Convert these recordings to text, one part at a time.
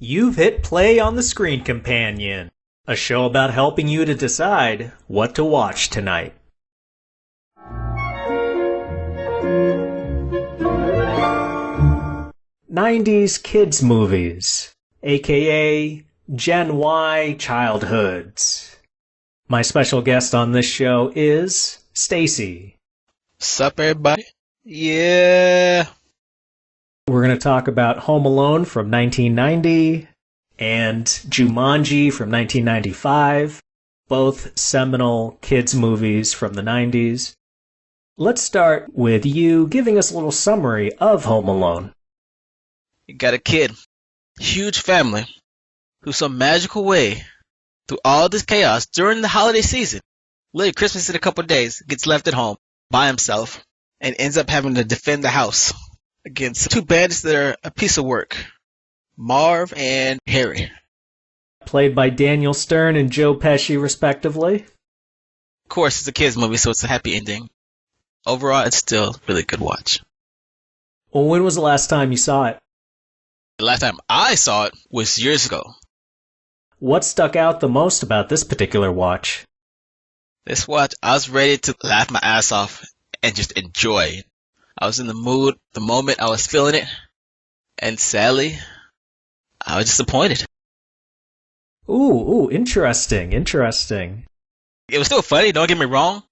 You've hit play on the Screen Companion, a show about helping you to decide what to watch tonight. '90s kids movies, aka Gen Y childhoods. My special guest on this show is Stacey. Sup, everybody? Yeah. We're going to talk about Home Alone from 1990 and Jumanji from 1995, both seminal kids movies from the 90s. Let's start with you giving us a little summary of Home Alone. You got a kid, huge family, who some magical way, through all this chaos during the holiday season, literally Christmas in a couple of days, gets left at home by himself and ends up having to defend the house against two bandits that are a piece of work, Marv and Harry. Played by Daniel Stern and Joe Pesci, respectively. Of course, it's a kids movie, so it's a happy ending. Overall, it's still a really good watch. Well, when was the last time you saw it? The last time I saw it was years ago. What stuck out the most about this particular watch? This watch, I was ready to laugh my ass off and just enjoy. I was in the mood, the moment I was feeling it, and sadly, I was disappointed. Ooh, interesting. It was still funny, don't get me wrong,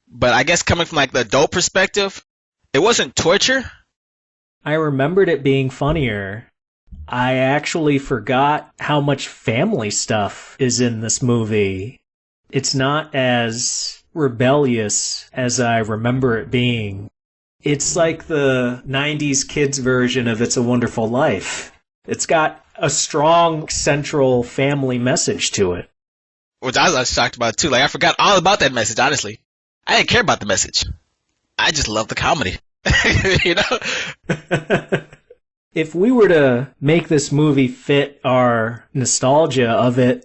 but I guess coming from like the adult perspective, it wasn't torture. I remembered it being funnier. I actually forgot how much family stuff is in this movie. It's not as rebellious as I remember it being. It's like the 90s kids version of It's a Wonderful Life. It's got a strong central family message to it. Which I was shocked about too. Like I forgot all about that message, honestly. I didn't care about the message. I just love the comedy. You know? If we were to make this movie fit our nostalgia of it,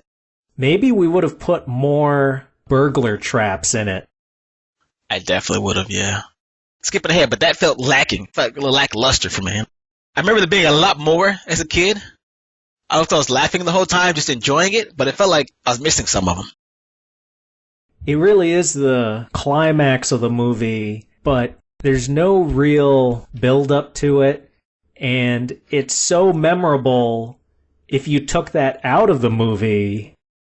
maybe we would have put more burglar traps in it. I definitely would have, yeah. Skipping ahead, but that felt lacking. Felt a little lackluster for me. I remember there being a lot more as a kid. I don't know if I was laughing the whole time, just enjoying it, but it felt like I was missing some of them. It really is the climax of the movie, but there's no real build-up to it, and it's so memorable. If you took that out of the movie,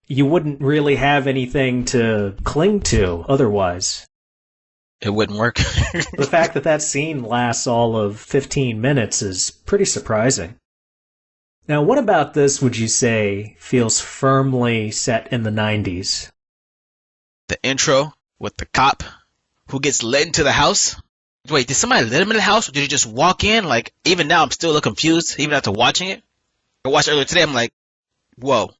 you wouldn't really have anything to cling to otherwise. It wouldn't work. The fact that that scene lasts all of 15 minutes is pretty surprising. Now, what about this would you say feels firmly set in the 90s? The intro with the cop who gets led into the house. Wait, did somebody let him in the house or did he just walk in? Like, even now I'm still a little confused, even after watching it. I watched it earlier today, I'm like, whoa,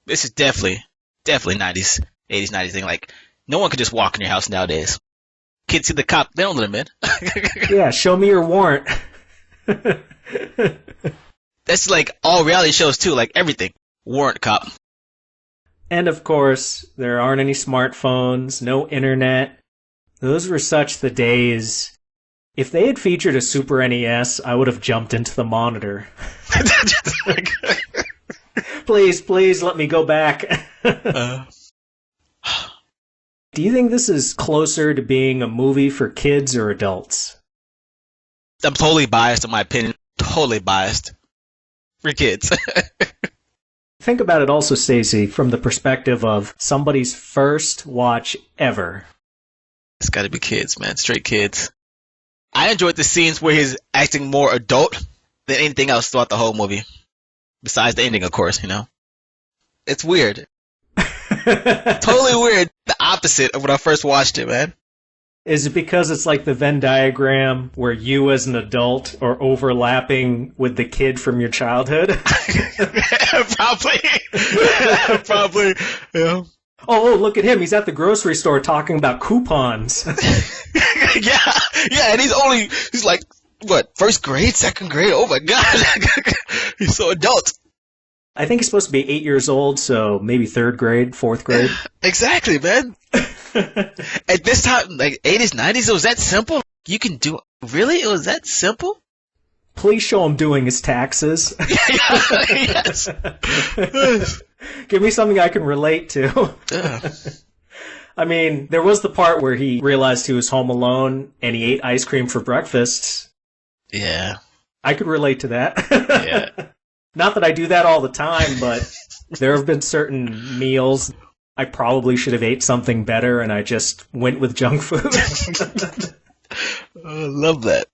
this is definitely 90s, 80s, 90s thing. Like, no one could just walk in your house nowadays. Kids see the cop, they don't let him in. Yeah, show me your warrant. That's like all reality shows too, like everything. Warrant cop. And of course, there aren't any smartphones, no internet. Those were such the days. If they had featured a Super NES, I would have jumped into the monitor. Please, let me go back. Do you think this is closer to being a movie for kids or adults? I'm totally biased in my opinion. Totally biased. For kids. Think about it also, Stacey, from the perspective of somebody's first watch ever. It's gotta be kids, man. Straight kids. I enjoyed the scenes where he's acting more adult than anything else throughout the whole movie. Besides the ending, of course, you know. It's weird. Totally weird. The opposite of when I first watched it, man. Is it because it's like the Venn diagram where you as an adult are overlapping with the kid from your childhood? Probably. Probably, yeah. Oh, look at him. He's at the grocery store talking about coupons. Yeah, and he's like, what, first grade, second grade? Oh my God. He's so adult. I think he's supposed to be 8 years old, so maybe third grade, fourth grade. Exactly, man. At this time, like 80s, 90s, it was that simple? You can do, really? It was that simple? Please show him doing his taxes. Yes. Give me something I can relate to. I mean, there was the part where he realized he was home alone and he ate ice cream for breakfast. Yeah. I could relate to that. Yeah. Not that I do that all the time, but there have been certain meals I probably should have ate something better and I just went with junk food. I love that.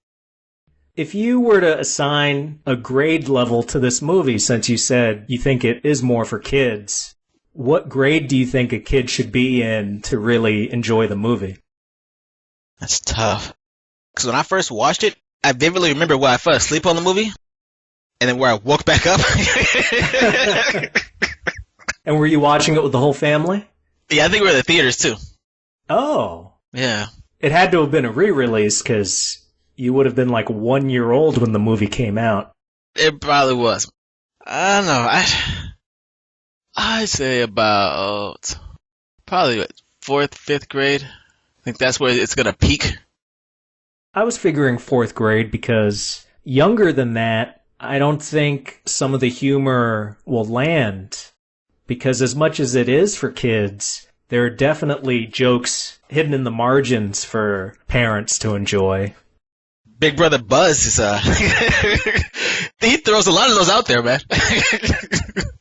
If you were to assign a grade level to this movie, since you said you think it is more for kids, what grade do you think a kid should be in to really enjoy the movie? That's tough. Because when I first watched it, I vividly remember where I fell asleep on the movie, and then where I woke back up. And were you watching it with the whole family? Yeah, I think we were at the theaters too. Oh. Yeah. It had to have been a re-release, because you would have been like 1 year old when the movie came out. It probably was. I don't know. I'd say about probably fourth, fifth grade. I think that's where it's gonna peak. I was figuring fourth grade because younger than that, I don't think some of the humor will land. Because as much as it is for kids, there are definitely jokes hidden in the margins for parents to enjoy. Big Brother Buzz is he throws a lot of those out there, man.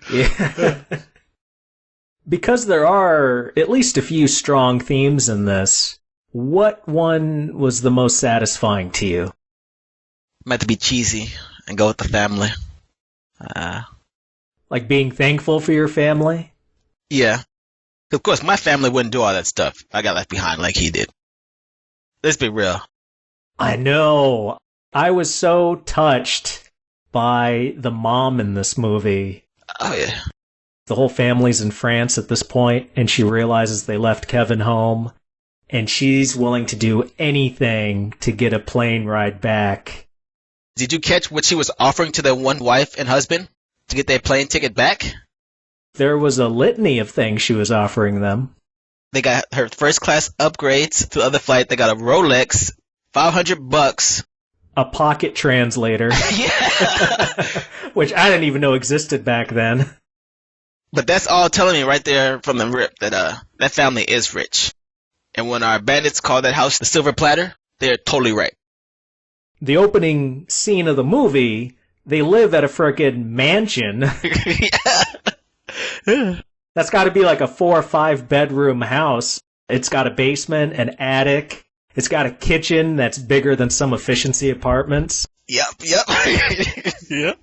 Yeah. Because there are at least a few strong themes in this, what one was the most satisfying to you? I'm about to be cheesy and go with the family. Like being thankful for your family? Yeah. Of course, my family wouldn't do all that stuff. I got left behind like he did. Let's be real. I know. I was so touched by the mom in this movie. Oh, yeah. The whole family's in France at this point, and she realizes they left Kevin home, and she's willing to do anything to get a plane ride back. Did you catch what she was offering to their one wife and husband to get their plane ticket back? There was a litany of things she was offering them. They got her first class upgrades to the other flight. They got a Rolex, $500. A pocket translator. Yeah. Which I didn't even know existed back then. But that's all telling me right there from the rip that that family is rich. And when our bandits call that house the Silver Platter, they're totally right. The opening scene of the movie, they live at a frickin' mansion. Yeah. That's got to be like a 4 or 5 bedroom house. It's got a basement, an attic. It's got a kitchen that's bigger than some efficiency apartments. Yep. Yep.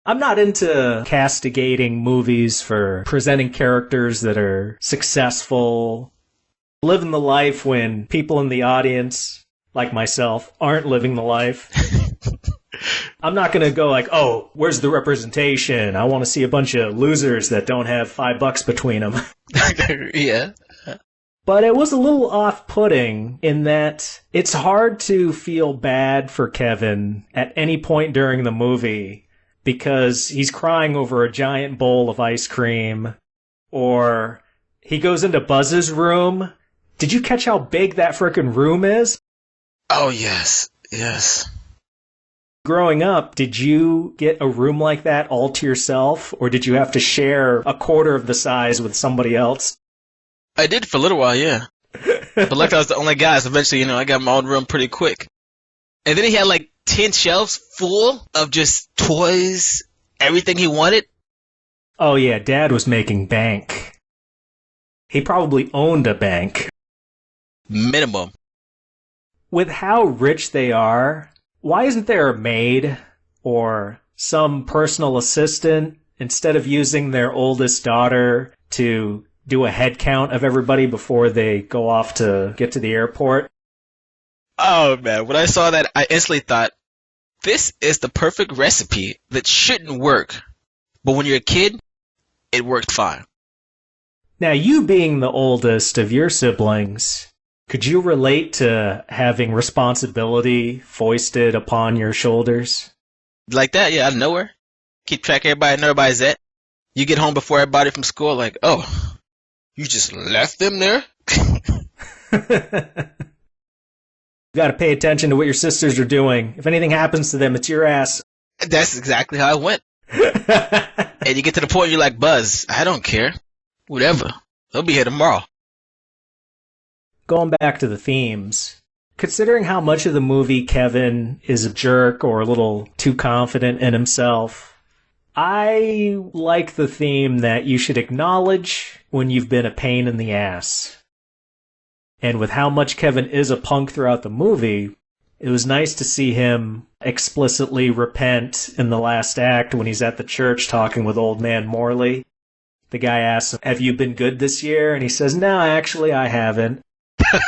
I'm not into castigating movies for presenting characters that are successful, living the life when people in the audience, like myself, aren't living the life. I'm not going to go like, oh, where's the representation? I want to see a bunch of losers that don't have $5 between them. Yeah. But it was a little off-putting in that it's hard to feel bad for Kevin at any point during the movie because he's crying over a giant bowl of ice cream, or he goes into Buzz's room. Did you catch how big that frickin' room is? Oh, yes. Yes. Growing up, did you get a room like that all to yourself, or did you have to share a quarter of the size with somebody else? I did for a little while, yeah. But like I was the only guy, so eventually, I got my own room pretty quick. And then he had like 10 shelves full of just toys, everything he wanted. Oh yeah, Dad was making bank. He probably owned a bank. Minimum. With how rich they are, why isn't there a maid or some personal assistant instead of using their oldest daughter to do a head count of everybody before they go off to get to the airport? Oh, man. When I saw that, I instantly thought, this is the perfect recipe that shouldn't work. But when you're a kid, it worked fine. Now, you being the oldest of your siblings, could you relate to having responsibility foisted upon your shoulders? Like that, yeah, out of nowhere. Keep track of everybody and everybody's at. You get home before everybody from school, like, oh, you just left them there? You gotta pay attention to what your sisters are doing. If anything happens to them, it's your ass. That's exactly how it went. And you get to the point you're like, Buzz, I don't care. Whatever. They'll be here tomorrow. Going back to the themes, considering how much of the movie Kevin is a jerk or a little too confident in himself, I like the theme that you should acknowledge when you've been a pain in the ass. And with how much Kevin is a punk throughout the movie, it was nice to see him explicitly repent in the last act when he's at the church talking with old man Morley. The guy asks him, have you been good this year? And he says, no, actually I haven't.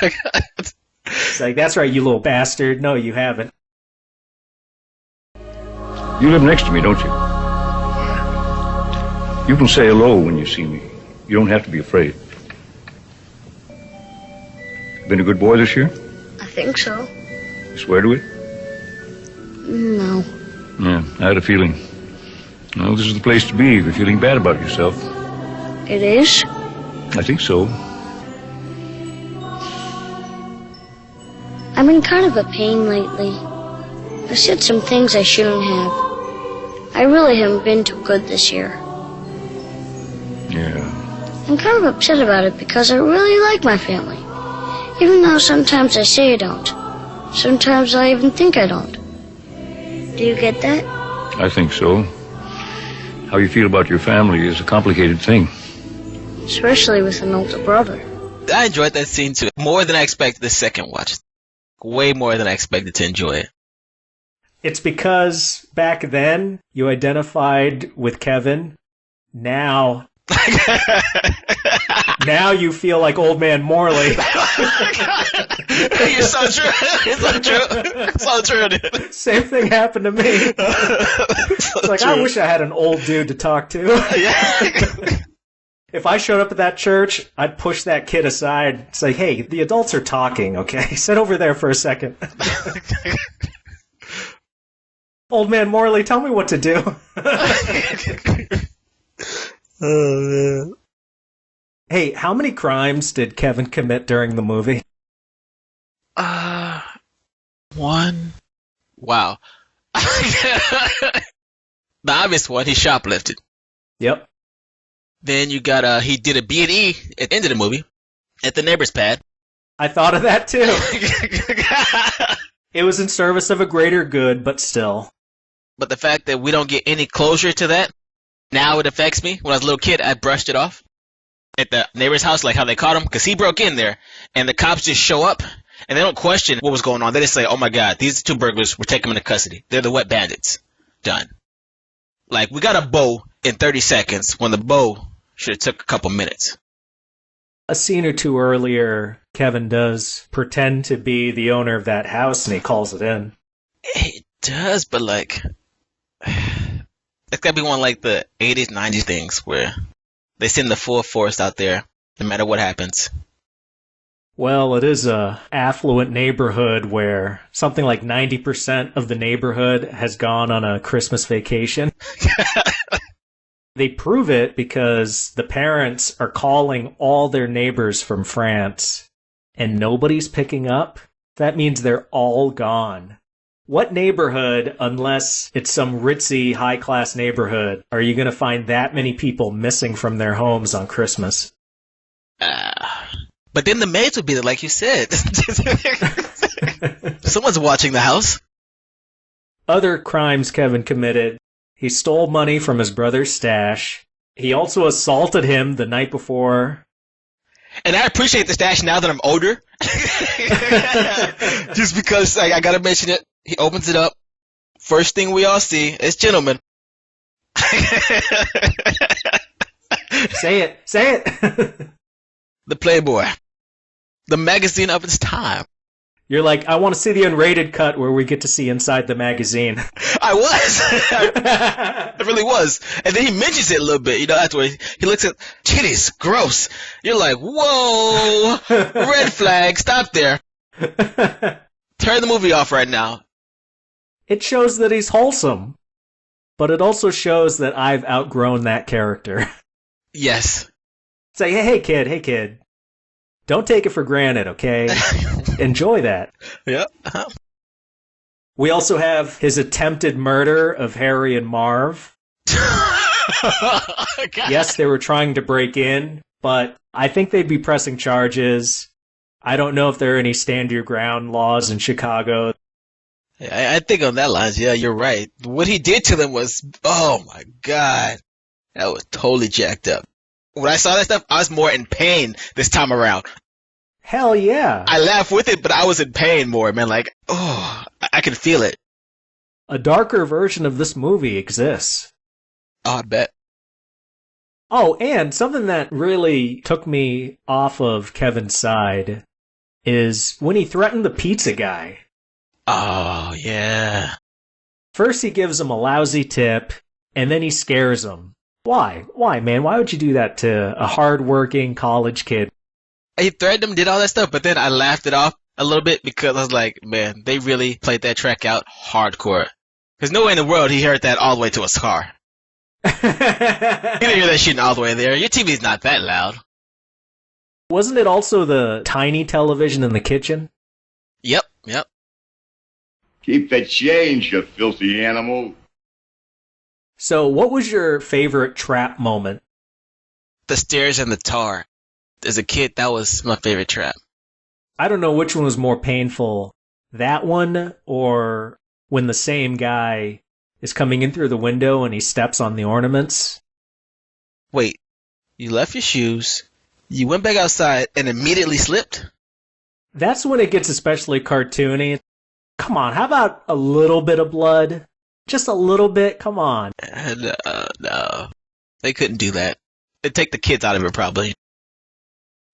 It's like, that's right, you little bastard. No, you haven't. You live next to me, don't you? You can say hello when you see me. You don't have to be afraid. Been a good boy this year? I think so. You swear to it? No. Yeah, I had a feeling. Well, this is the place to be if you're feeling bad about yourself. It is? I think so. I'm in kind of a pain lately. I said some things I shouldn't have. I really haven't been too good this year. Yeah. I'm kind of upset about it because I really like my family. Even though sometimes I say I don't. Sometimes I even think I don't. Do you get that? I think so. How you feel about your family is a complicated thing. Especially with an older brother. I enjoyed that scene too. More than I expected the second watch. Way more than I expected to enjoy it. It's because back then you identified with Kevin. Now you feel like old man Morley. You're so true. It's so true. So true, dude. Same thing happened to me. It's like, true. I wish I had an old dude to talk to. Yeah. If I showed up at that church, I'd push that kid aside, say, hey, the adults are talking, okay? Sit over there for a second. Old man Morley, tell me what to do. Oh, man. Hey, how many crimes did Kevin commit during the movie? One. Wow. The obvious one, he shoplifted. Yep. Then you got, he did a B&E at the end of the movie, at the neighbor's pad. I thought of that too. It was in service of a greater good, but still. But the fact that we don't get any closure to that, now it affects me. When I was a little kid, I brushed it off at the neighbor's house, like how they caught him, because he broke in there, and the cops just show up, and they don't question what was going on. They just say, oh my god, these two burglars, we're taking them into custody. They're the wet bandits. Done. Like, we got a bow in 30 seconds when the bow should have took a couple minutes. A scene or two earlier, Kevin does pretend to be the owner of that house, and he calls it in. It does, but like, it's gotta be one of like the 80s, 90s things where they send the full force out there, no matter what happens. Well, it is a affluent neighborhood where something like 90% of the neighborhood has gone on a Christmas vacation. They prove it because the parents are calling all their neighbors from France, and nobody's picking up. That means they're all gone. What neighborhood, unless it's some ritzy, high-class neighborhood, are you going to find that many people missing from their homes on Christmas? But then the maids would be there, like you said. Someone's watching the house. Other crimes Kevin committed. He stole money from his brother's stash. He also assaulted him the night before. And I appreciate the stash now that I'm older. Just because I gotta mention it. He opens it up. First thing we all see is gentlemen. Say it. Say it. The Playboy. The magazine of its time. You're like, I want to see the unrated cut where we get to see inside the magazine. I was. I really was. And then he mentions it a little bit, after he looks at titties, gross. You're like, whoa, red flag, stop there. Turn the movie off right now. It shows that he's wholesome, but it also shows that I've outgrown that character. Yes. Say, hey kid, don't take it for granted, okay? enjoy that. Yep. We also have his attempted murder of Harry and Marv. Yes, they were trying to break in, but I think they'd be pressing charges. I don't know if there are any stand your ground laws in Chicago. I think on that lines, yeah, you're right. What he did to them was, oh my God, that was totally jacked up. When I saw that stuff, I was more in pain this time around. Hell yeah. I laughed with it, but I was in pain more, man. Like, oh, I could feel it. A darker version of this movie exists. Oh, I bet. Oh, and something that really took me off of Kevin's side is when he threatened the pizza guy. Oh, yeah. First he gives him a lousy tip, and then he scares him. Why? Why, man? Why would you do that to a hard-working college kid? He threatened him, did all that stuff, but then I laughed it off a little bit because I was like, man, they really played that track out hardcore. Because no way in the world he heard that all the way to his car. You didn't hear that shit all the way there. Your TV's not that loud. Wasn't it also the tiny television in the kitchen? Yep. Keep the change, you filthy animal. So, what was your favorite trap moment? The stairs and the tar. As a kid, that was my favorite trap. I don't know which one was more painful, that one or when the same guy is coming in through the window and he steps on the ornaments. Wait, you left your shoes, you went back outside and immediately slipped? That's when it gets especially cartoony. Come on, how about a little bit of blood? Just a little bit? Come on. No. They couldn't do that. It'd take the kids out of it, probably.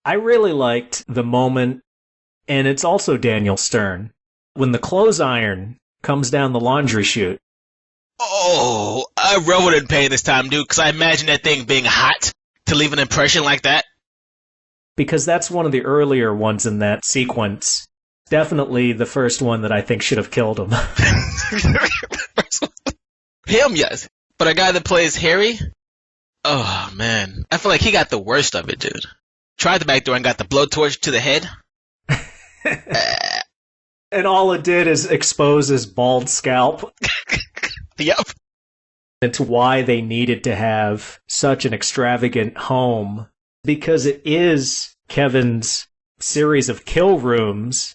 I really liked the moment, and it's also Daniel Stern, when the clothes iron comes down the laundry chute. Oh, I reveled in pain this time, dude, because I imagine that thing being hot to leave an impression like that. Because that's one of the earlier ones in that sequence. Definitely the first one that I think should have killed him. Him, yes. But a guy that plays Harry? Oh, man. I feel like he got the worst of it, dude. Tried the back door and got the blowtorch to the head. And all it did is expose his bald scalp. Yep. It's why they needed to have such an extravagant home. Because it is Kevin's series of kill rooms.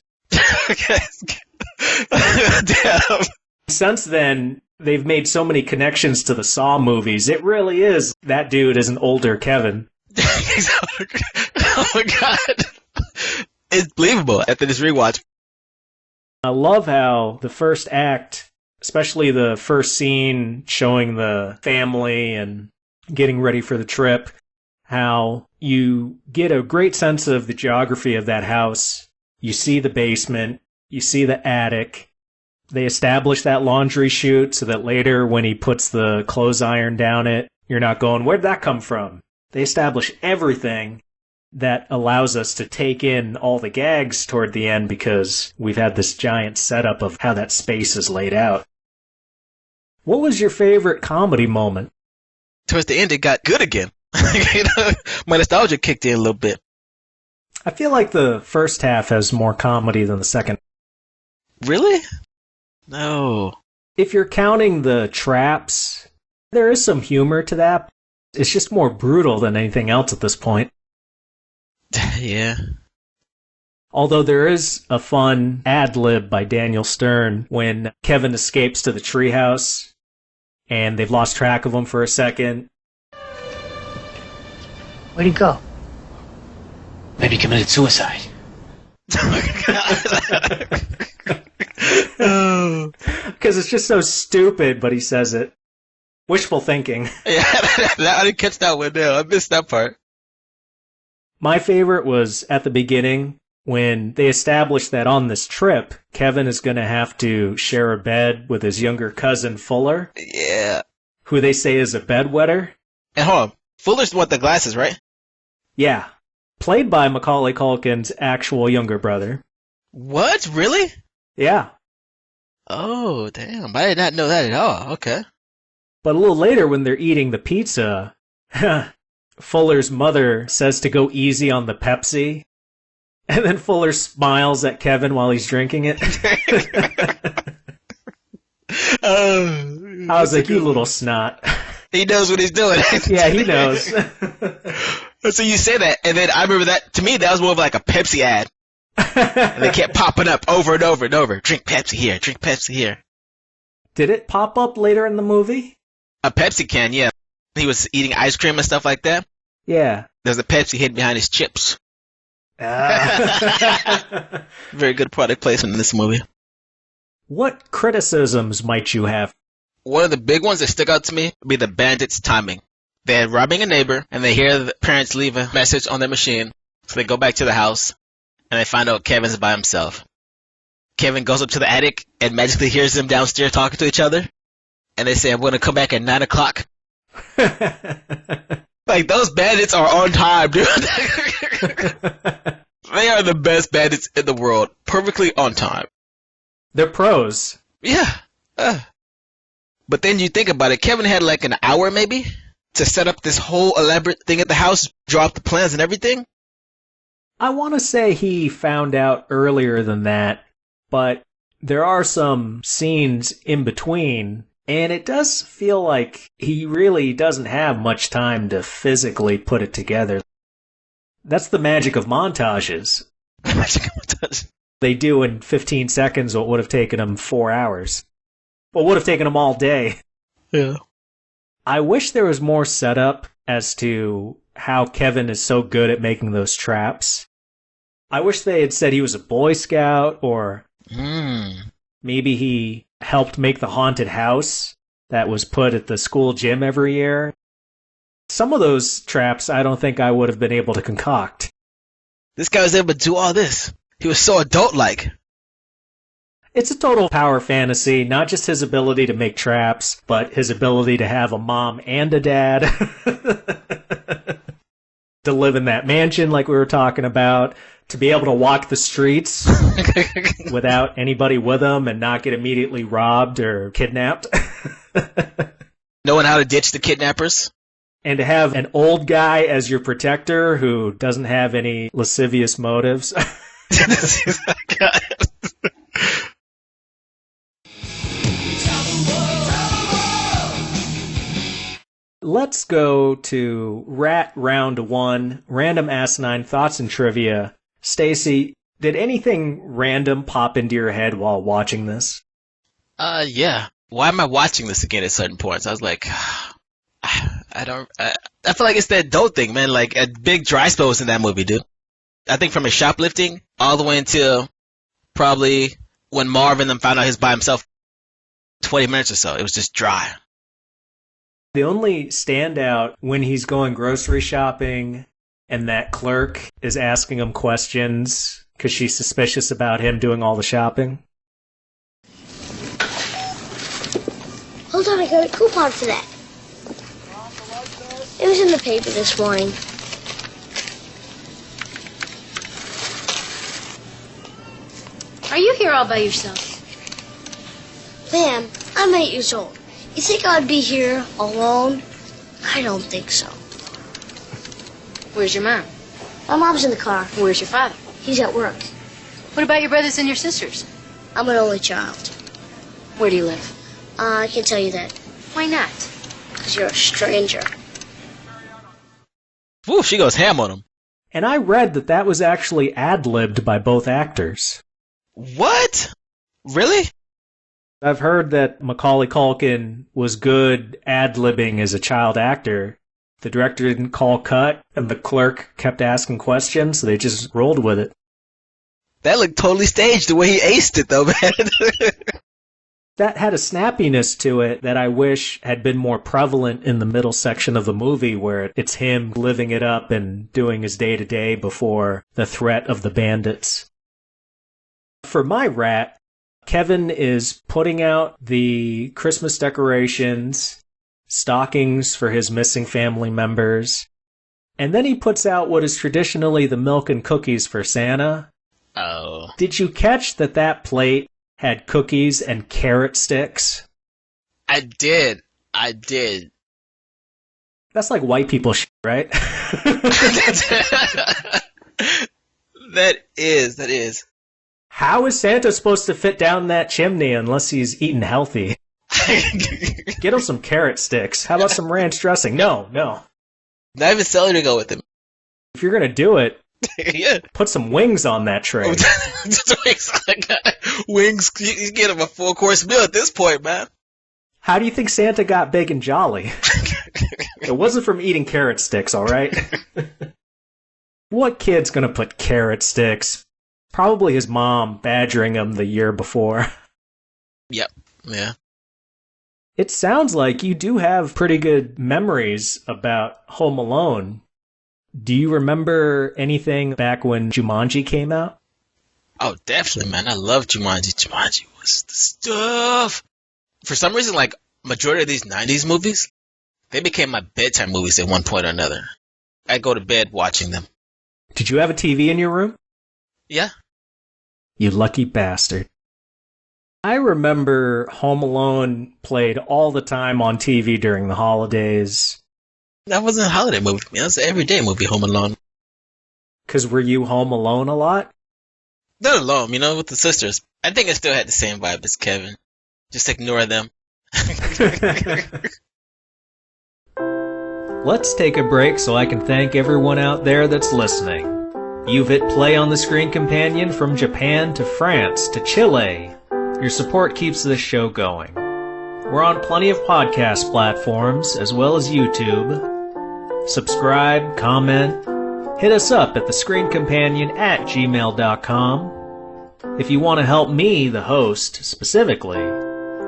Damn. Since then, they've made so many connections to the Saw movies. It really is that dude is an older Kevin. Oh my God. It's believable after this rewatch. I love how the first act, especially the first scene showing the family and getting ready for the trip, how you get a great sense of the geography of that house. You see the basement, you see the attic. They establish that laundry chute so that later when he puts the clothes iron down it, you're not going, where'd that come from? They establish everything that allows us to take in all the gags toward the end because we've had this giant setup of how that space is laid out. What was your favorite comedy moment? Towards the end, it got good again. My nostalgia kicked in a little bit. I feel like the first half has more comedy than the second. Really? No. If you're counting the traps, there is some humor to that. It's just more brutal than anything else at this point. Yeah. Although there is a fun ad-lib by Daniel Stern when Kevin escapes to the treehouse and they've lost track of him for a second. Where'd he go? Maybe he committed suicide. Because it's just so stupid, but he says it. Wishful thinking. Yeah, I didn't catch that one there. I missed that part. My favorite was at the beginning when they established that on this trip, Kevin is going to have to share a bed with his younger cousin Fuller. Yeah. Who they say is a bedwetter. And hold on. Fuller's the one with the glasses, right? Yeah. Played by Macaulay Culkin's actual younger brother. What? Really? Yeah. Oh, damn. I did not know that at all. Okay. But a little later when they're eating the pizza, Fuller's mother says to go easy on the Pepsi. And then Fuller smiles at Kevin while he's drinking it. I was like, you little snot. He knows what he's doing. Yeah, he knows. So you say that, and then I remember that, to me, that was more of like a Pepsi ad. And they kept popping up over and over and over. Drink Pepsi here, drink Pepsi here. Did it pop up later in the movie? A Pepsi can, yeah. He was eating ice cream and stuff like that. Yeah. There's a Pepsi hidden behind his chips. Ah. Very good product placement in this movie. What criticisms might you have? One of the big ones that stick out to me would be the bandits' timing. They're robbing a neighbor, and they hear the parents leave a message on their machine, so they go back to the house, and they find out Kevin's by himself. Kevin goes up to the attic and magically hears them downstairs talking to each other, and they say, I'm going to come back at 9 o'clock. Like, those bandits are on time, dude. They are the best bandits in the world. Perfectly on time. They're pros. Yeah. But then you think about it, Kevin had like an hour maybe to set up this whole elaborate thing at the house, draw up the plans and everything. I want to say he found out earlier than that, but there are some scenes in between, and it does feel like he really doesn't have much time to physically put it together. That's the magic of montages. They do in 15 seconds what would have taken him 4 hours. What would have taken him all day. Yeah. I wish there was more setup as to how Kevin is so good at making those traps. I wish they had said he was a Boy Scout, or maybe he helped make the haunted house that was put at the school gym every year. Some of those traps I don't think I would have been able to concoct. This guy was able to do all this. He was so adult-like. It's a total power fantasy, not just his ability to make traps, but his ability to have a mom and a dad. To live in that mansion like we were talking about. To be able to walk the streets without anybody with him and not get immediately robbed or kidnapped. Knowing how to ditch the kidnappers. And to have an old guy as your protector who doesn't have any lascivious motives. Let's go to Rat Round 1, Random Asinine Thoughts and Trivia. Stacey, did anything random pop into your head while watching this? Yeah. Why am I watching this again at certain points? I was like, I feel like it's that adult thing, man. Like, a big dry spell was in that movie, dude. I think from his shoplifting all the way until probably when Marv and them found out he was by himself, 20 minutes or so. It was just dry. The only standout when he's going grocery shopping and that clerk is asking him questions because she's suspicious about him doing all the shopping. Hold on, I got a coupon for that. It was in the paper this morning. Are you here all by yourself? Ma'am, I'm 8 years old. You think I'd be here alone? I don't think so. Where's your mom? My mom's in the car. Where's your father? He's at work. What about your brothers and your sisters? I'm an only child. Where do you live? I can't tell you that. Why not? Because you're a stranger. Ooh, she goes ham on him. And I read that that was actually ad-libbed by both actors. What? Really? I've heard that Macaulay Culkin was good ad-libbing as a child actor. The director didn't call cut, and the clerk kept asking questions, so they just rolled with it. That looked totally staged the way he aced it, though, man. That had a snappiness to it that I wish had been more prevalent in the middle section of the movie, where it's him living it up and doing his day-to-day before the threat of the bandits. For my rat, Kevin is putting out the Christmas decorations, stockings for his missing family members, and then he puts out what is traditionally the milk and cookies for Santa. Oh. Did you catch that plate had cookies and carrot sticks? I did. That's like white people shit, right? That is. How is Santa supposed to fit down that chimney unless he's eating healthy? Get him some carrot sticks. How about some ranch dressing? No. Not even celery to go with him. If you're gonna do it, Yeah. put some wings on that tray. Wings. You get him a full course meal at this point, man. How do you think Santa got big and jolly? It wasn't from eating carrot sticks, all right? What kid's gonna put carrot sticks? Probably his mom badgering him the year before. Yep. Yeah. It sounds like you do have pretty good memories about Home Alone. Do you remember anything back when Jumanji came out? Oh, definitely, man. I love Jumanji. Jumanji was the stuff. For some reason, like, majority of these 90s movies, they became my bedtime movies at one point or another. I go to bed watching them. Did you have a TV in your room? Yeah. You lucky bastard. I remember Home Alone played all the time on TV during the holidays. That wasn't a holiday movie. That was an everyday movie, Home Alone. 'Cause were you home alone a lot? Not alone, with the sisters. I think I still had the same vibe as Kevin. Just ignore them. Let's take a break so I can thank everyone out there that's listening. You've hit play on the Screen Companion from Japan to France to Chile. Your support keeps this show going. We're on plenty of podcast platforms as well as YouTube. Subscribe, comment, hit us up at thescreencompanion@gmail.com. If you want to help me, the host, specifically,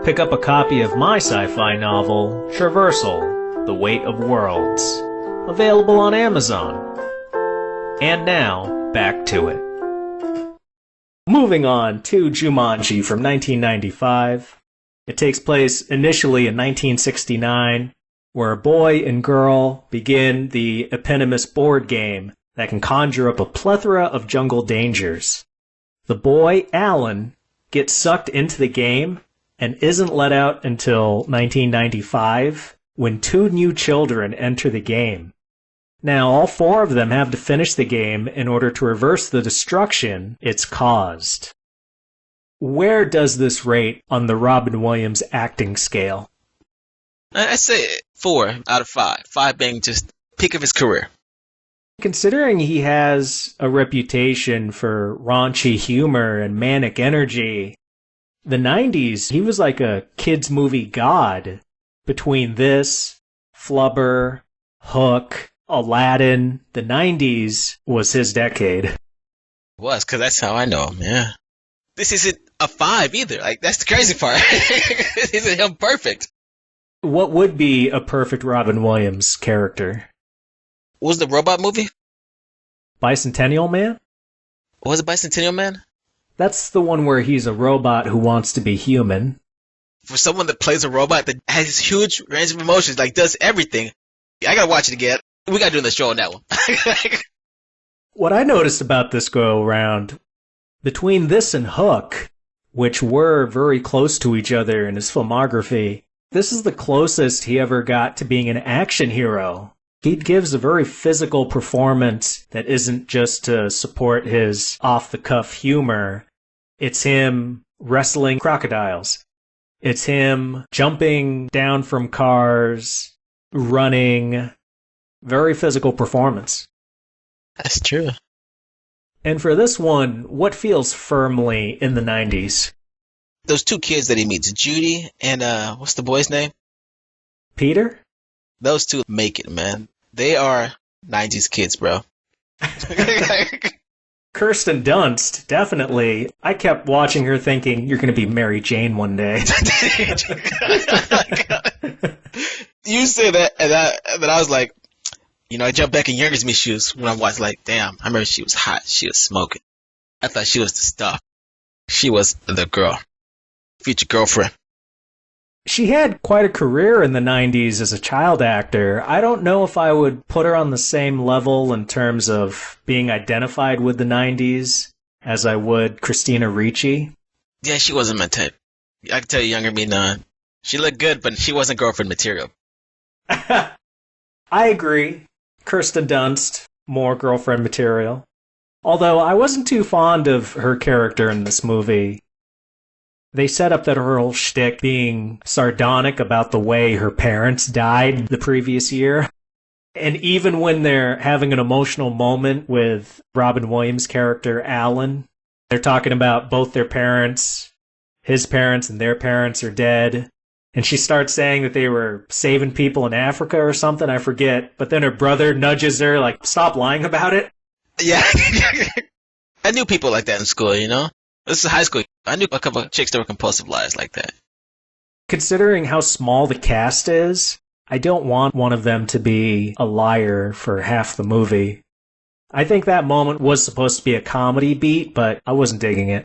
pick up a copy of my sci-fi novel, Traversal, The Weight of Worlds, available on Amazon. And now, back to it. Moving on to Jumanji from 1995. It takes place initially in 1969, where a boy and girl begin the eponymous board game that can conjure up a plethora of jungle dangers. The boy, Alan, gets sucked into the game and isn't let out until 1995, when 2 new children enter the game. Now, all 4 of them have to finish the game in order to reverse the destruction it's caused. Where does this rate on the Robin Williams acting scale? I say 4 out of 5. 5 being just peak of his career. Considering he has a reputation for raunchy humor and manic energy, the 90s, he was like a kids' movie god. Between this, Flubber, Hook, Aladdin, the 90s was his decade. It was, because that's how I know him, yeah. This isn't a 5 either. Like, that's the crazy part. This isn't him perfect. What would be a perfect Robin Williams character? What was the robot movie? Bicentennial Man? What was it, Bicentennial Man? That's the one where he's a robot who wants to be human. For someone that plays a robot that has this huge range of emotions, like does everything, I gotta watch it again. We gotta do the show on that one. What I noticed about this go around, between this and Hook, which were very close to each other in his filmography, this is the closest he ever got to being an action hero. He gives a very physical performance that isn't just to support his off-the-cuff humor. It's him wrestling crocodiles. It's him jumping down from cars, running. Very physical performance. That's true. And for this one, what feels firmly in the 90s? Those 2 kids that he meets, Judy and, what's the boy's name? Peter? Those 2 make it, man. They are 90s kids, bro. Kirsten Dunst, definitely. I kept watching her thinking, you're going to be Mary Jane one day. You say that, and I was like, I jumped back in Younger Me's shoes when I watched, like, damn, I remember she was hot. She was smoking. I thought she was the stuff. She was the girl. Future girlfriend. She had quite a career in the 90s as a child actor. I don't know if I would put her on the same level in terms of being identified with the 90s as I would Christina Ricci. Yeah, she wasn't my type. I can tell you, Younger Me, no. She looked good, but she wasn't girlfriend material. I agree. Kirsten Dunst, more girlfriend material. Although I wasn't too fond of her character in this movie. They set up that her whole shtick being sardonic about the way her parents died the previous year. And even when they're having an emotional moment with Robin Williams' character, Alan, they're talking about both their parents, his parents and their parents are dead. And she starts saying that they were saving people in Africa or something, I forget. But then her brother nudges her, like, stop lying about it. Yeah. I knew people like that in school, you know? This is high school. I knew a couple of chicks that were compulsive liars like that. Considering how small the cast is, I don't want one of them to be a liar for half the movie. I think that moment was supposed to be a comedy beat, but I wasn't digging it.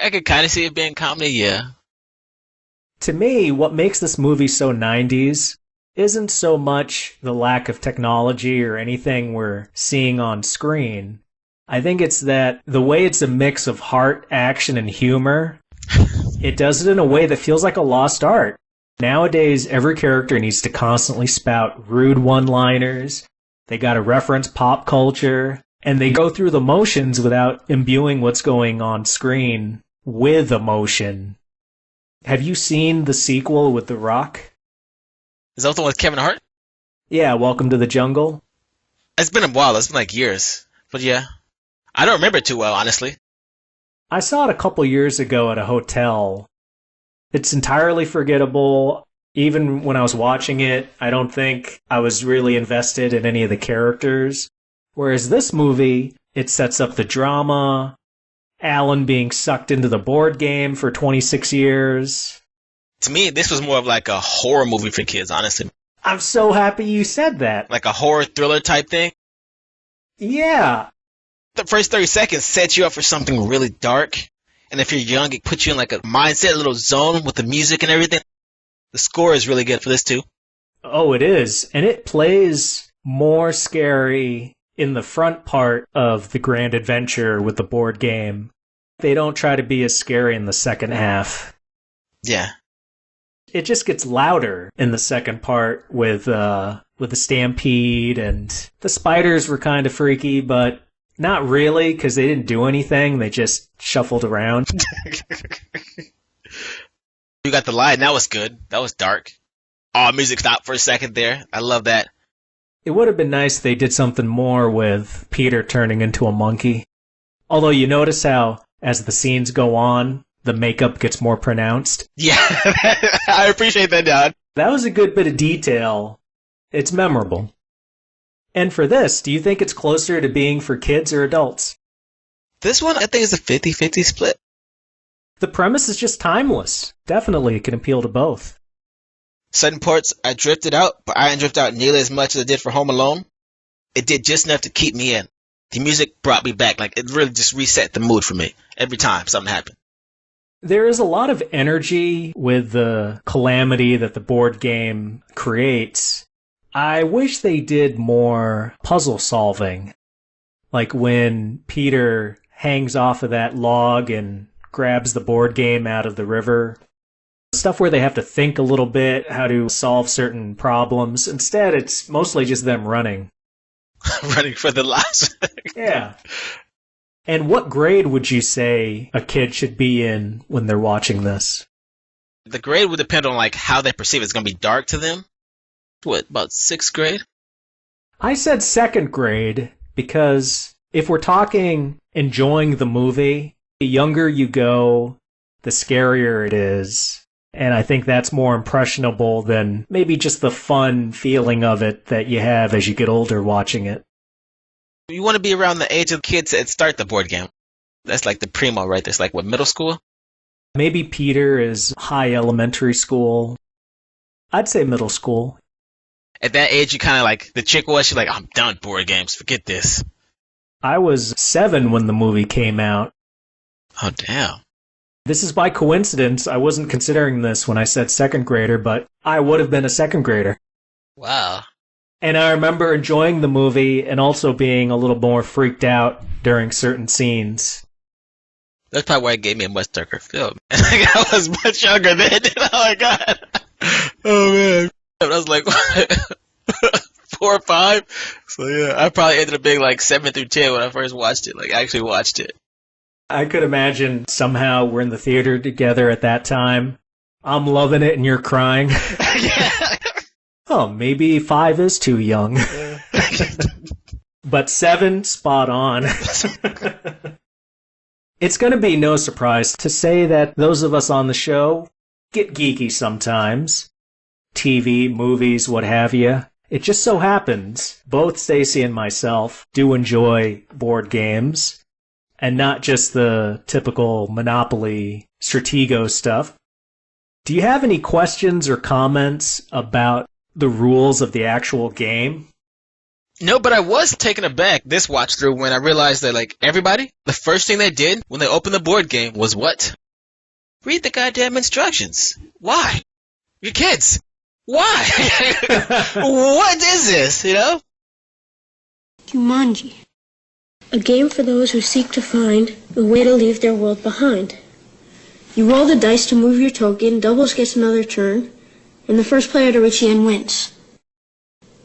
I could kind of see it being comedy, yeah. To me, what makes this movie so 90s isn't so much the lack of technology or anything we're seeing on screen. I think it's that the way it's a mix of heart, action, and humor, it does it in a way that feels like a lost art. Nowadays, every character needs to constantly spout rude one-liners. They gotta reference pop culture, and they go through the motions without imbuing what's going on screen with emotion. Have you seen the sequel with The Rock? Is that the one with Kevin Hart? Yeah, Welcome to the Jungle. It's been a while. It's been like years. But yeah. I don't remember it too well, honestly. I saw it a couple years ago at a hotel. It's entirely forgettable. Even when I was watching it, I don't think I was really invested in any of the characters. Whereas this movie, it sets up the drama, Alan being sucked into the board game for 26 years. To me, this was more of like a horror movie for kids, honestly. I'm so happy you said that. Like a horror thriller type thing. Yeah. The first 30 seconds sets you up for something really dark. And if you're young, it puts you in like a mindset, a little zone with the music and everything. The score is really good for this too. Oh, it is. And it plays more scary in the front part of the grand adventure with the board game. They don't try to be as scary in the second half. Yeah. It just gets louder in the second part with the stampede, and the spiders were kind of freaky, but not really, because they didn't do anything. They just shuffled around. You got the light, and that was good. That was dark. Oh, music stopped for a second there. I love that. It would have been nice if they did something more with Peter turning into a monkey. Although you notice how, as the scenes go on, the makeup gets more pronounced. Yeah, I appreciate that, Dad. That was a good bit of detail. It's memorable. And for this, do you think it's closer to being for kids or adults? This one, I think, is a 50-50 split. The premise is just timeless. Definitely it can appeal to both. Certain parts I drifted out, but I didn't drift out nearly as much as I did for Home Alone. It did just enough to keep me in. The music brought me back. Like, it really just reset the mood for me every time something happened. There is a lot of energy with the calamity that the board game creates. I wish they did more puzzle solving. Like when Peter hangs off of that log and grabs the board game out of the river. Stuff where they have to think a little bit how to solve certain problems. Instead, it's mostly just them running. Running for their lives. Yeah. And what grade would you say a kid should be in when they're watching this? The grade would depend on like how they perceive it. It's going to be dark to them. What, about 6th grade? I said 2nd grade because if we're talking enjoying the movie, the younger you go, the scarier it is. And I think that's more impressionable than maybe just the fun feeling of it that you have as you get older watching it. You want to be around the age of kids that start the board game. That's like the primo, right? That's like, what, middle school? Maybe Peter is high elementary school. I'd say middle school. At that age, you kind of like, the chick was, she's like, I'm done with board games. Forget this. I was 7 when the movie came out. Oh, damn. This is by coincidence. I wasn't considering this when I said 2nd grader, but I would have been a 2nd grader. Wow. And I remember enjoying the movie and also being a little more freaked out during certain scenes. That's probably why it gave me a much darker film. I was much younger then. Oh, my God. Oh, man. I was like, 4 or 5. So yeah, I probably ended up being like 7 through 10 when I first watched it. Like, actually watched it. I could imagine somehow we're in the theater together at that time. I'm loving it and you're crying. Yeah. Oh, maybe 5 is too young. But 7, spot on. It's going to be no surprise to say that those of us on the show get geeky sometimes. TV, movies, what have you. It just so happens both Stacey and myself do enjoy board games, and not just the typical Monopoly, Stratego stuff. Do you have any questions or comments about the rules of the actual game? No, but I was taken aback this watch through when I realized that, like, everybody, the first thing they did when they opened the board game was what? Read the goddamn instructions. Why? You're kids. Why? What is this, you know? Jumanji. A game for those who seek to find a way to leave their world behind. You roll the dice to move your token, doubles gets another turn, and the first player to reach the end wins.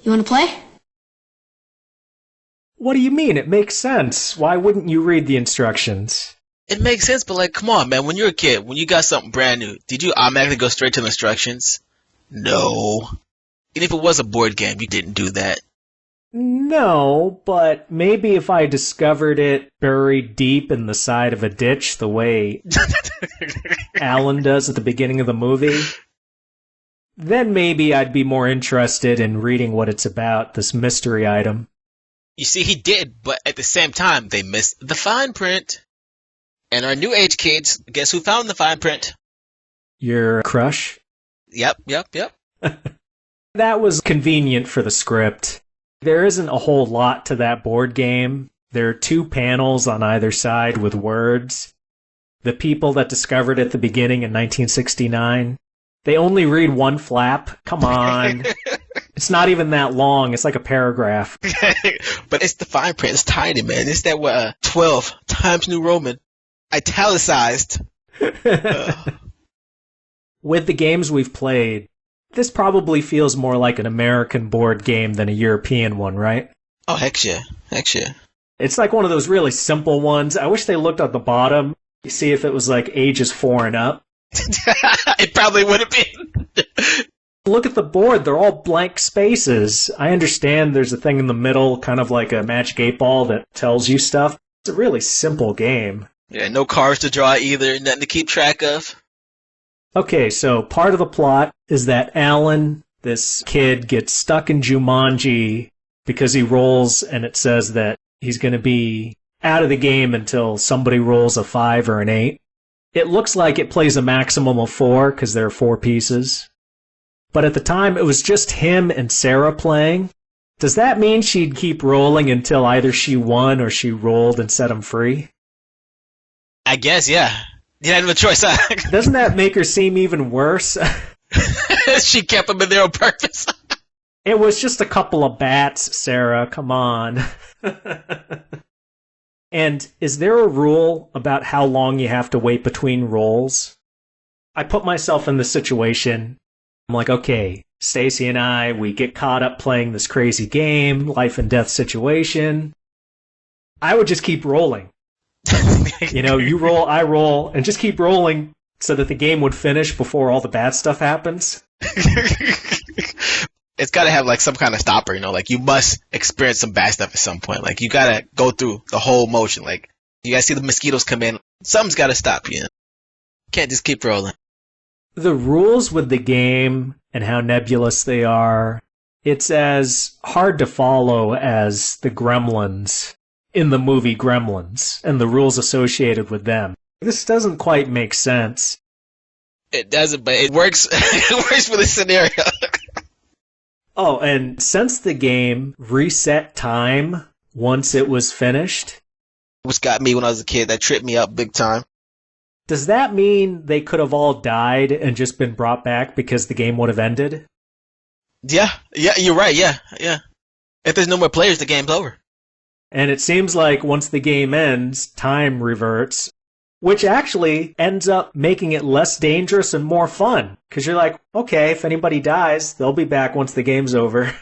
You want to play? What do you mean? It makes sense. Why wouldn't you read the instructions? It makes sense, but like, come on, man. When you're a kid, when you got something brand new, did you automatically go straight to the instructions? No. And if it was a board game, you didn't do that. No, but maybe if I discovered it buried deep in the side of a ditch the way Alan does at the beginning of the movie, then maybe I'd be more interested in reading what it's about, this mystery item. You see, he did, but at the same time, they missed the fine print. And our new age kids, guess who found the fine print? Your crush? Yep. That was convenient for the script. There isn't a whole lot to that board game. There are 2 panels on either side with words. The people that discovered it at the beginning in 1969, they only read 1 flap. Come on. It's not even that long. It's like a paragraph. But it's the fine print. It's tiny, man. It's that 12 Times New Roman. Italicized. With the games we've played, this probably feels more like an American board game than a European one, right? Oh, heck yeah. It's like one of those really simple ones. I wish they looked at the bottom to see if it was like ages 4 and up. It probably would have been. Look at the board. They're all blank spaces. I understand there's a thing in the middle, kind of like a Magic 8-Ball that tells you stuff. It's a really simple game. Yeah, no cards to draw either. Nothing to keep track of. Okay, so part of the plot is that Alan, this kid, gets stuck in Jumanji because he rolls and it says that he's going to be out of the game until somebody rolls a 5 or an 8. It looks like it plays a maximum of 4 because there are 4 pieces. But at the time, it was just him and Sarah playing. Does that mean she'd keep rolling until either she won or she rolled and set him free? I guess, yeah. You had no choice, huh? Doesn't that make her seem even worse? She kept him in there on purpose. It was just a couple of bats, Sarah. Come on. And is there a rule about how long you have to wait between rolls? I put myself in this situation. I'm like, okay, Stacey and I, we get caught up playing this crazy game, life and death situation. I would just keep rolling. You know, you roll, I roll, and just keep rolling so that the game would finish before all the bad stuff happens. It's got to have like some kind of stopper, you know, like you must experience some bad stuff at some point. Like you got to go through the whole motion. Like you got to see the mosquitoes come in. Something's got to stop you. Can't just keep rolling. The rules with the game and how nebulous they are, it's as hard to follow as the Gremlins in the movie Gremlins and the rules associated with them. This doesn't quite make sense. It doesn't, but it works. It works for the scenario. Oh, and since the game reset time once it was finished, Which got me when I was a kid. That tripped me up big time. does that mean they could have all died and just been brought back because the game would have ended? Yeah, you're right. Yeah. If there's no more players, the game's over. And it seems like once the game ends, time reverts, which actually ends up making it less dangerous and more fun. Because you're like, okay, if anybody dies, they'll be back once the game's over.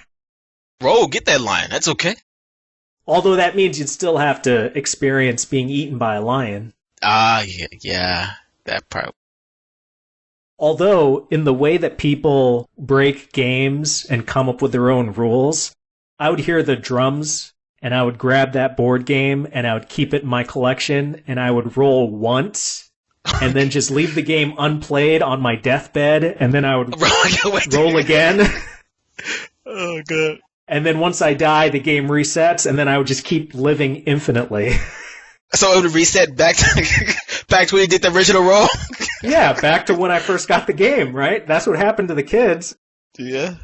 Bro, get that lion. That's okay. Although that means you'd still have to experience being eaten by a lion. Yeah, that part. Although, in the way that people break games and come up with their own rules, I would hear the drums and I would grab that board game and I would keep it in my collection and I would roll once and then just leave the game unplayed on my deathbed and then I would roll again. Oh, God. And then once I die, the game resets and then I would just keep living infinitely. So it would reset back to back to when you did the original roll? Yeah, back to when I first got the game, right? That's what happened to the kids. Yeah.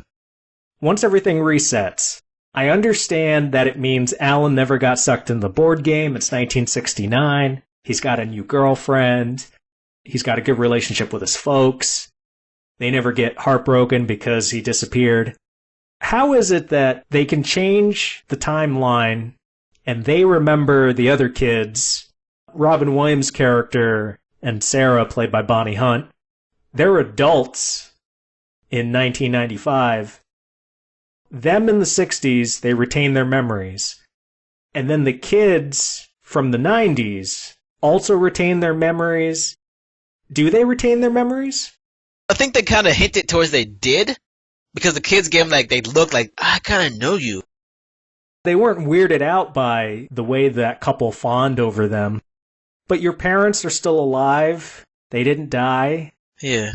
Once everything resets, I understand that it means Alan never got sucked in the board game. It's 1969. He's got a new girlfriend. He's got a good relationship with his folks. They never get heartbroken because he disappeared. How is it that they can change the timeline and they remember the other kids? Robin Williams' character and Sarah, played by Bonnie Hunt, they're adults in 1995. Them in the 60s, they retain their memories. And then the kids from the 90s also retain their memories. Do they retain their memories? I think they kind of hinted towards they did, because the kids gave them, like, they look like, I kind of know you. They weren't weirded out by the way that couple fawned over them. But your parents are still alive. They didn't die. Yeah.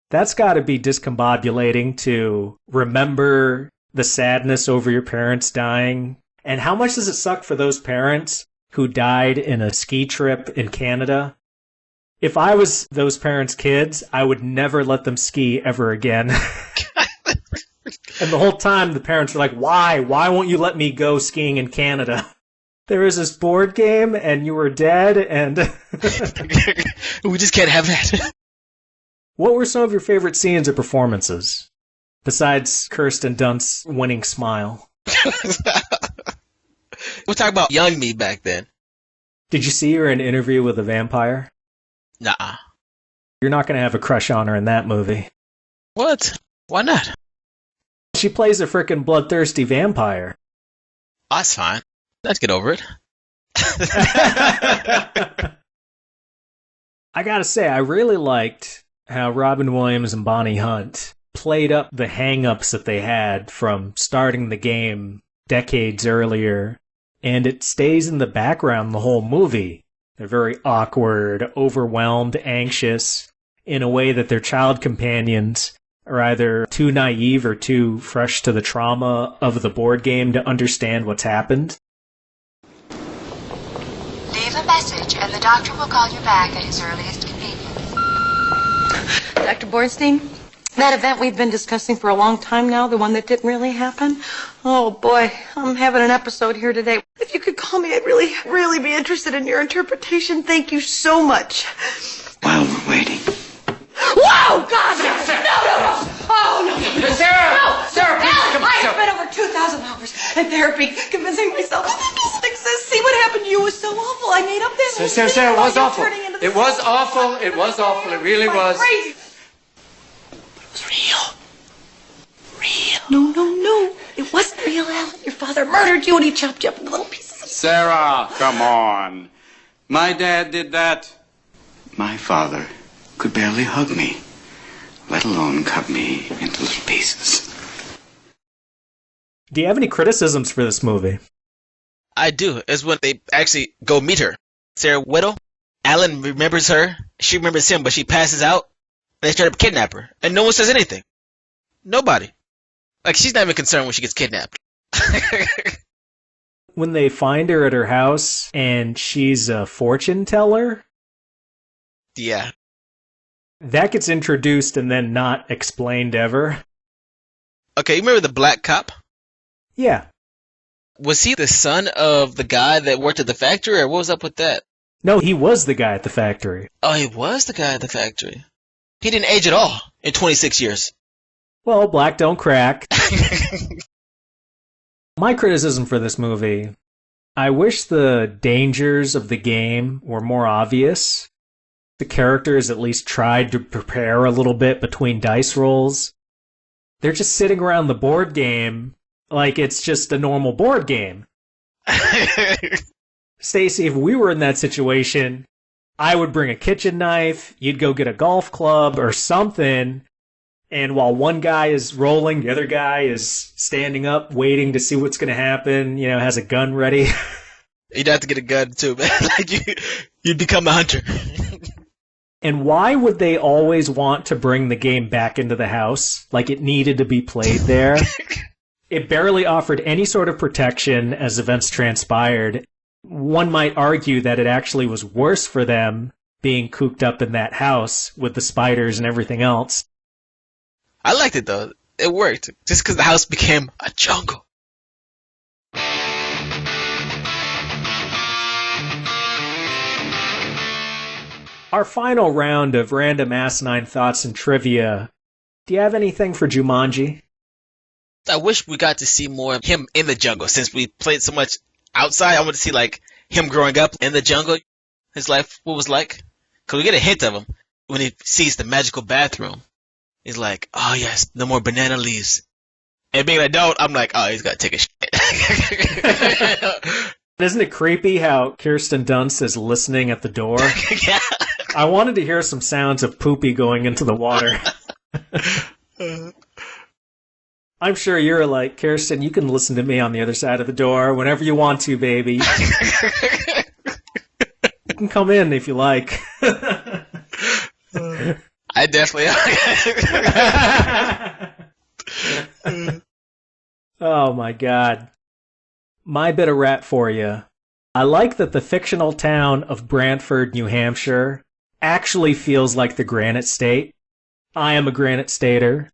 That's got to be discombobulating to remember the sadness over your parents dying. And how much does it suck for those parents who died in a ski trip in Canada? If I was those parents' kids, I would never let them ski ever again. And the whole time the parents were like, why? Why won't you let me go skiing in Canada? There was this board game and you were dead and... We just can't have that. What were some of your favorite scenes or performances? Besides Kirsten Dunst's winning smile. We're talking about young me back then. Did you see her in Interview with a Vampire? Nah. You're not going to have a crush on her in that movie. What? Why not? She plays a frickin' bloodthirsty vampire. Oh, that's fine. Let's get over it. I gotta say, I really liked how Robin Williams and Bonnie Hunt played up the hang-ups that they had from starting the game decades earlier, and it stays in the background the whole movie. They're very awkward, overwhelmed, anxious, in a way that their child companions are either too naive or too fresh to the trauma of the board game to understand what's happened. Leave a message and the doctor will call you back at his earliest convenience. Dr. Bornstein, that event we've been discussing for a long time now, the one that didn't really happen, oh boy, I'm having an episode here today. If you could call me, I'd really be interested in your interpretation. Thank you so much. While we're waiting. Whoa, God! No! Oh, no! Sarah! No! Sarah, please come. I have spent over 2,000 hours in therapy convincing myself that doesn't exist. See, what happened to you was so awful. I made up this whole Sarah, thing it was about awful. you turning into It this was awful. It was awful. It really was. Crazy. It was real. Real. No. It wasn't real, Alan. Your father murdered you and he chopped you up into little pieces. Sarah, come on. My dad did that. My father could barely hug me, let alone cut me into little pieces. Do you have any criticisms for this movie? I do. It's when they actually go meet her. Sarah Whittle. Alan remembers her. She remembers him, but she passes out. And they straight up kidnap her. And no one says anything. Nobody. Like, she's not even concerned when she gets kidnapped. When they find her at her house and she's a fortune teller? Yeah. That gets introduced and then not explained ever. Okay, you remember the black cop? Yeah. Was he the son of the guy that worked at the factory, or what was up with that? No, he was the guy at the factory. Oh, he was the guy at the factory. He didn't age at all in 26 years. Well, black don't crack. My criticism for this movie, I wish the dangers of the game were more obvious. The characters at least tried to prepare a little bit between dice rolls. They're just sitting around the board game, like it's just a normal board game. Stacey, if we were in that situation, I would bring a kitchen knife, you'd go get a golf club or something, and while one guy is rolling, the other guy is standing up, waiting to see what's going to happen, has a gun ready. You'd have to get a gun too, man. Like you'd become a hunter. And why would they always want to bring the game back into the house? Like it needed to be played there? It barely offered any sort of protection as events transpired. One might argue that it actually was worse for them being cooped up in that house with the spiders and everything else. I liked it though. It worked. Just because the house became a jungle. Our final round of random asinine thoughts and trivia. Do you have anything for Jumanji? I wish we got to see more of him in the jungle. Since we played so much outside, I want to see like him growing up in the jungle. His life, what was like. Because we get a hint of him when he sees the magical bathroom. He's like, oh yes, no more banana leaves. And being an adult, I'm like, oh, he's got to take a shit. Isn't it creepy how Kirsten Dunst is listening at the door? Yeah. I wanted to hear some sounds of poopy going into the water. I'm sure you're like, Kirsten, you can listen to me on the other side of the door whenever you want to, baby. You can come in if you like. I definitely. Oh my God. My bit of rap for you. I like that the fictional town of Brantford, New Hampshire, actually feels like the Granite State. I am a Granite Stater.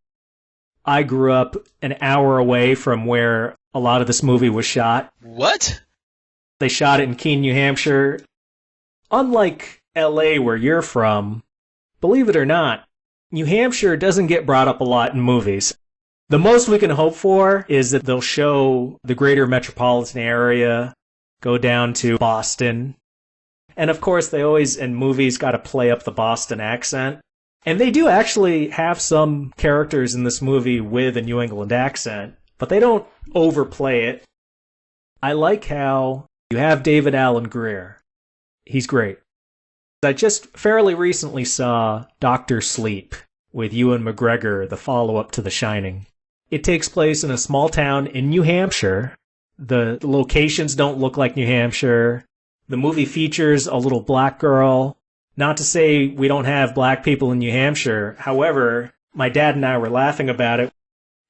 I grew up an hour away from where a lot of this movie was shot. What? They shot it in Keene, New Hampshire. Unlike LA, where you're from, believe it or not, New Hampshire doesn't get brought up a lot in movies. The most we can hope for is that they'll show the greater metropolitan area, go down to Boston. And of course, they always, in movies, got to play up the Boston accent. And they do actually have some characters in this movie with a New England accent, but they don't overplay it. I like how you have David Alan Grier. He's great. I just fairly recently saw Dr. Sleep with Ewan McGregor, the follow-up to The Shining. It takes place in a small town in New Hampshire. The locations don't look like New Hampshire. The movie features a little black girl. Not to say we don't have black people in New Hampshire. However, my dad and I were laughing about it.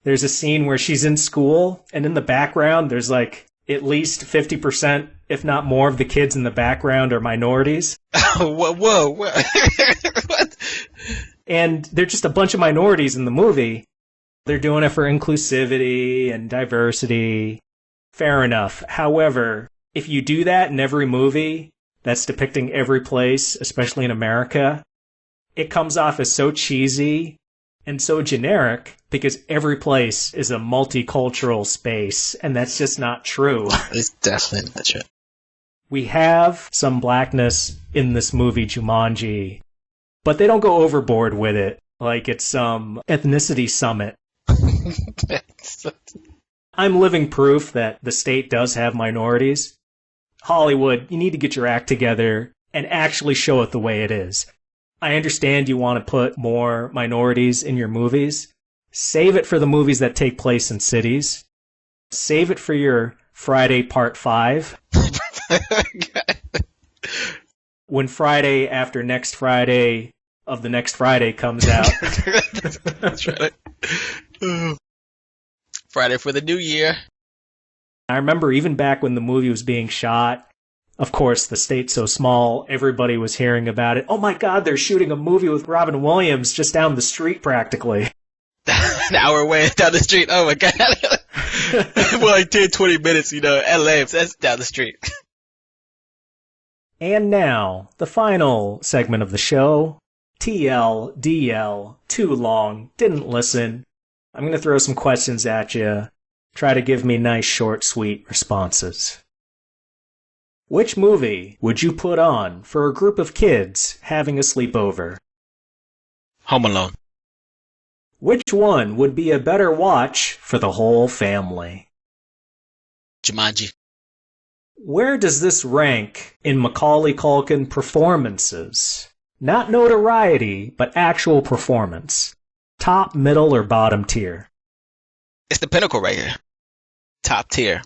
There's a scene where she's in school, and in the background, there's like at least 50%, if not more, of the kids in the background are minorities. Whoa. What? And they're just a bunch of minorities in the movie. They're doing it for inclusivity and diversity. Fair enough. However, if you do that in every movie that's depicting every place, especially in America, it comes off as so cheesy and so generic because every place is a multicultural space, and that's just not true. It's definitely not true. We have some blackness in this movie, Jumanji, but they don't go overboard with it like it's some ethnicity summit. I'm living proof that the state does have minorities. Hollywood, you need to get your act together and actually show it the way it is. I understand you want to put more minorities in your movies. Save it for the movies that take place in cities. Save it for your Friday Part 5. When Friday after next Friday of the next Friday comes out. That's right. Friday for the New Year. I remember even back when the movie was being shot, of course, the state's so small, everybody was hearing about it. Oh my God, they're shooting a movie with Robin Williams just down the street practically. An hour away down the street. Oh my God. Well, like 10, 20 minutes, LA, that's down the street. And now, the final segment of the show. TLDL, too long, didn't listen. I'm going to throw some questions at you. Try to give me nice, short, sweet responses. Which movie would you put on for a group of kids having a sleepover? Home Alone. Which one would be a better watch for the whole family? Jumanji. Where does this rank in Macaulay Culkin performances? Not notoriety, but actual performance. Top, middle, or bottom tier? It's the pinnacle right here. Top tier.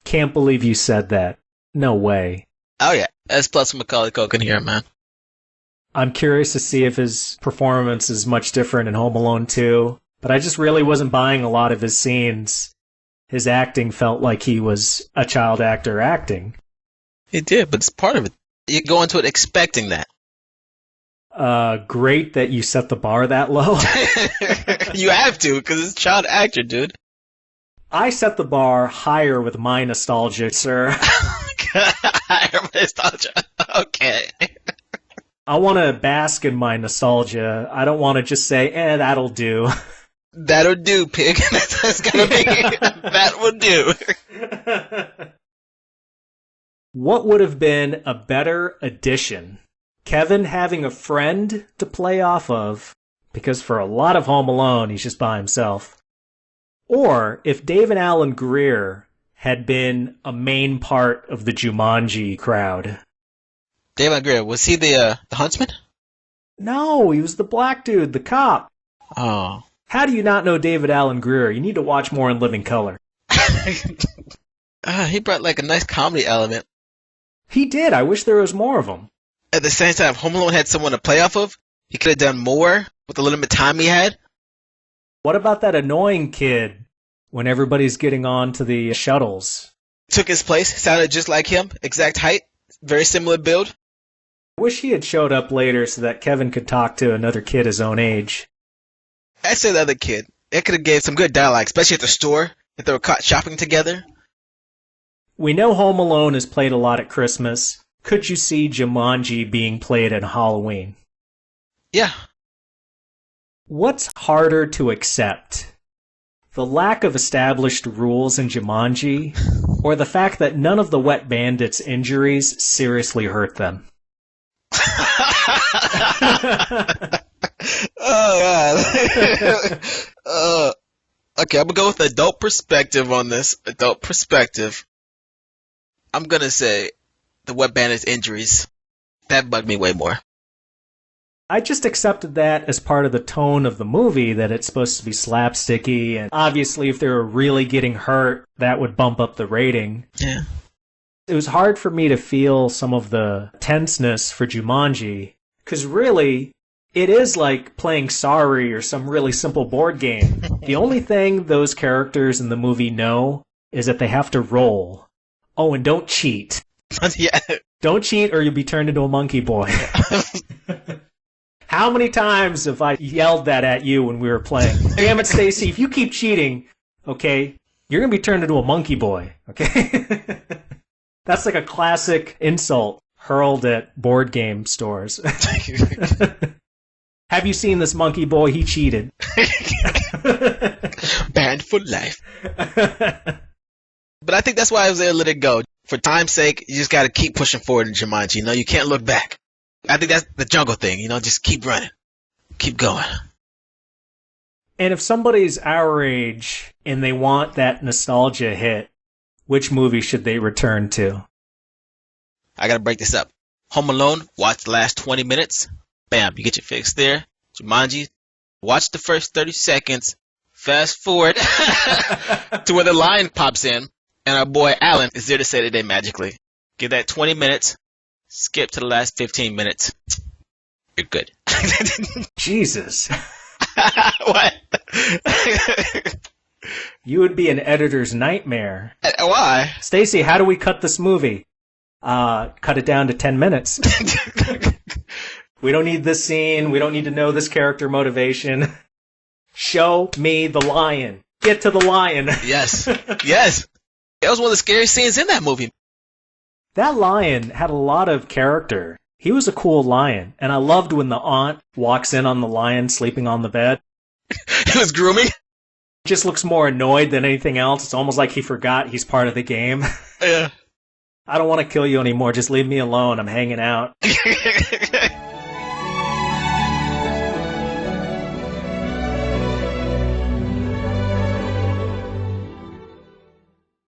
Can't believe you said that. No way. Oh yeah, S+ for Macaulay Culkin here, man. I'm curious to see if his performance is much different in Home Alone 2, but I just really wasn't buying a lot of his scenes. His acting felt like he was a child actor acting. He did, but it's part of it. You go into it expecting that. Great that you set the bar that low. You have to, because it's a child actor, dude. I set the bar higher with my nostalgia, sir. Higher nostalgia. Okay. I want to bask in my nostalgia. I don't want to just say, that'll do. That'll do, pig. That's gonna be. That will do. What would have been a better addition? Kevin having a friend to play off of, because for a lot of Home Alone, he's just by himself. Or if David Alan Grier had been a main part of the Jumanji crowd. David Alan Grier, was he the huntsman? No, he was the black dude, the cop. Oh. How do you not know David Alan Grier? You need to watch more In Living Color. He brought like a nice comedy element. He did. I wish there was more of them. At the same time, if Home Alone had someone to play off of, he could have done more with the little bit of time he had. What about that annoying kid when everybody's getting on to the shuttles? Took his place, sounded just like him, exact height, very similar build. I wish he had showed up later so that Kevin could talk to another kid his own age. I said the other kid. It could have gave some good dialogue, especially at the store, if they were caught shopping together. We know Home Alone is played a lot at Christmas. Could you see Jumanji being played at Halloween? Yeah. What's harder to accept? The lack of established rules in Jumanji, or the fact that none of the Wet Bandits' injuries seriously hurt them? Oh, God. Okay, I'm going to go with adult perspective on this. Adult perspective. I'm going to say the Wet Bandits' injuries. That bugged me way more. I just accepted that as part of the tone of the movie, that it's supposed to be slapsticky, and obviously if they were really getting hurt, that would bump up the rating. Yeah. It was hard for me to feel some of the tenseness for Jumanji, because really, it is like playing Sorry or some really simple board game. The only thing those characters in the movie know is that they have to roll. Oh, and don't cheat. Yeah. Don't cheat or you'll be turned into a monkey boy. How many times have I yelled that at you when we were playing? Damn it, Stacey, if you keep cheating, okay, you're going to be turned into a monkey boy, okay? That's like a classic insult hurled at board game stores. Have you seen this monkey boy? He cheated. Banned for life. But I think that's why I was there to let it go. For time's sake, you just got to keep pushing forward in Jumanji. You know, you can't look back. I think that's the jungle thing. You know, just keep running. Keep going. And if somebody's our age and they want that nostalgia hit, which movie should they return to? I got to break this up. Home Alone, watch the last 20 minutes. Bam, you get your fix there. Jumanji, watch the first 30 seconds. Fast forward to where the lion pops in. And our boy Alan is there to save the day magically. Give that 20 minutes. Skip to the last 15 minutes. You're good. Jesus. What? You would be an editor's nightmare. Why? Stacey, how do we cut this movie? Cut it down to 10 minutes. We don't need this scene. We don't need to know this character motivation. Show me the lion. Get to the lion. Yes. Yes. That was one of the scariest scenes in that movie. That lion had a lot of character. He was a cool lion. And I loved when the aunt walks in on the lion sleeping on the bed. He was grooming? Just looks more annoyed than anything else. It's almost like he forgot he's part of the game. Yeah. I don't want to kill you anymore. Just leave me alone. I'm hanging out.